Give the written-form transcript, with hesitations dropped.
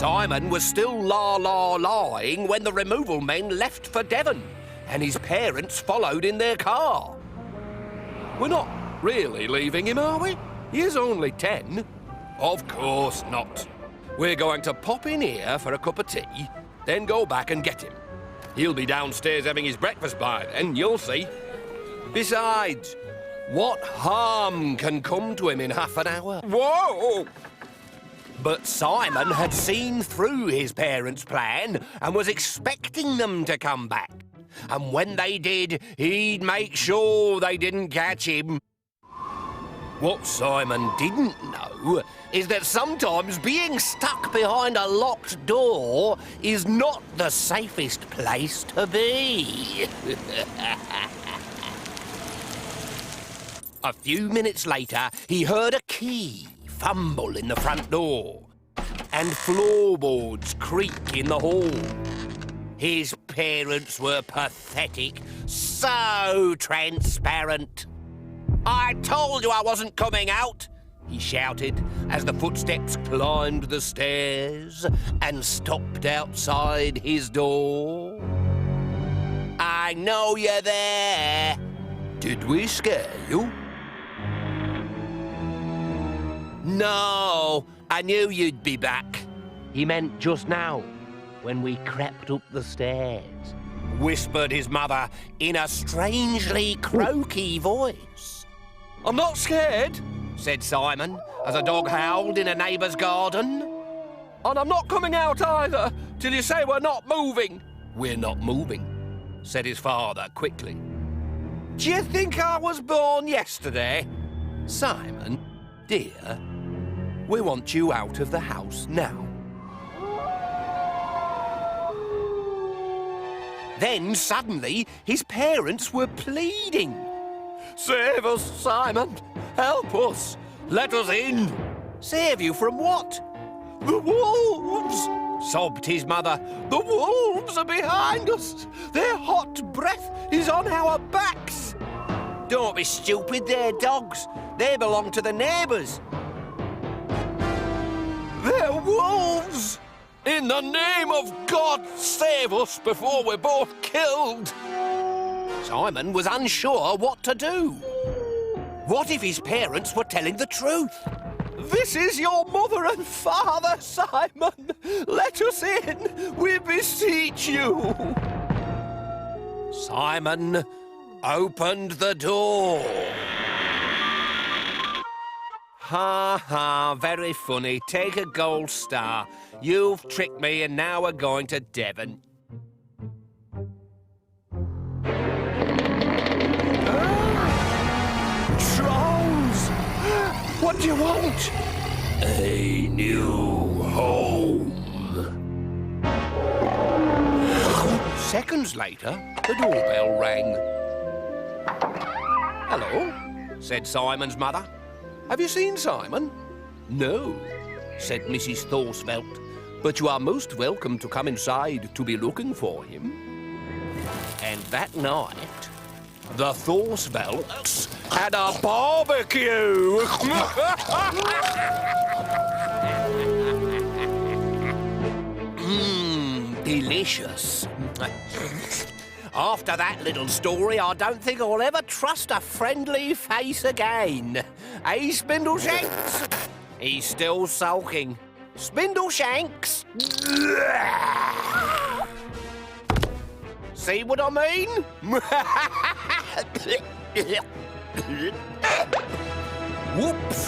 Simon was still la-la-lying when the removal men left for Devon, and his parents followed in their car. We're not really leaving him, are we? He is only 10. Of course not. We're going to pop in here for a cup of tea, then go back and get him. He'll be downstairs having his breakfast by then, you'll see. Besides, what harm can come to him in half an hour? Whoa! But Simon had seen through his parents' plan and was expecting them to come back. And when they did, he'd make sure they didn't catch him. What Simon didn't know is that sometimes being stuck behind a locked door is not the safest place to be. A few minutes later, he heard a key fumble in the front door and floorboards creak in the hall. His parents were pathetic, so transparent. "I told you I wasn't coming out," he shouted as the footsteps climbed the stairs and stopped outside his door. "I know you're there." "Did we scare you?" "No, I knew you'd be back." He meant just now, when we crept up the stairs, whispered his mother in a strangely croaky voice. "I'm not scared," said Simon, as a dog howled in a neighbour's garden. "And I'm not coming out either, till you say we're not moving." "We're not moving," said his father quickly. "Do you think I was born yesterday?" "Simon, dear, we want you out of the house now." Then suddenly his parents were pleading. "Save us, Simon! Help us! Let us in!" "Save you from what?" "The wolves!" sobbed his mother. "The wolves are behind us! Their hot breath is on our backs!" "Don't be stupid, they're dogs. They belong to the neighbours." "They're wolves! In the name of God, save us before we're both killed!" Simon was unsure what to do. What if his parents were telling the truth? "This is your mother and father, Simon! Let us in, we beseech you!" Simon opened the door. "Ha ha, very funny. Take a gold star. You've tricked me and now we're going to Devon." Trolls! What do you want? A new home. Seconds later, the doorbell rang. "Hello," said Simon's mother. "Have you seen Simon?" "No," said Mrs. Thorsvelt, "but you are most welcome to come inside to be looking for him." And that night, the Thorsvelts had a barbecue. Delicious. After that little story, I don't think I'll ever trust a friendly face again. Eh, Spindleshanks? He's still sulking. Spindleshanks! See what I mean? Whoops!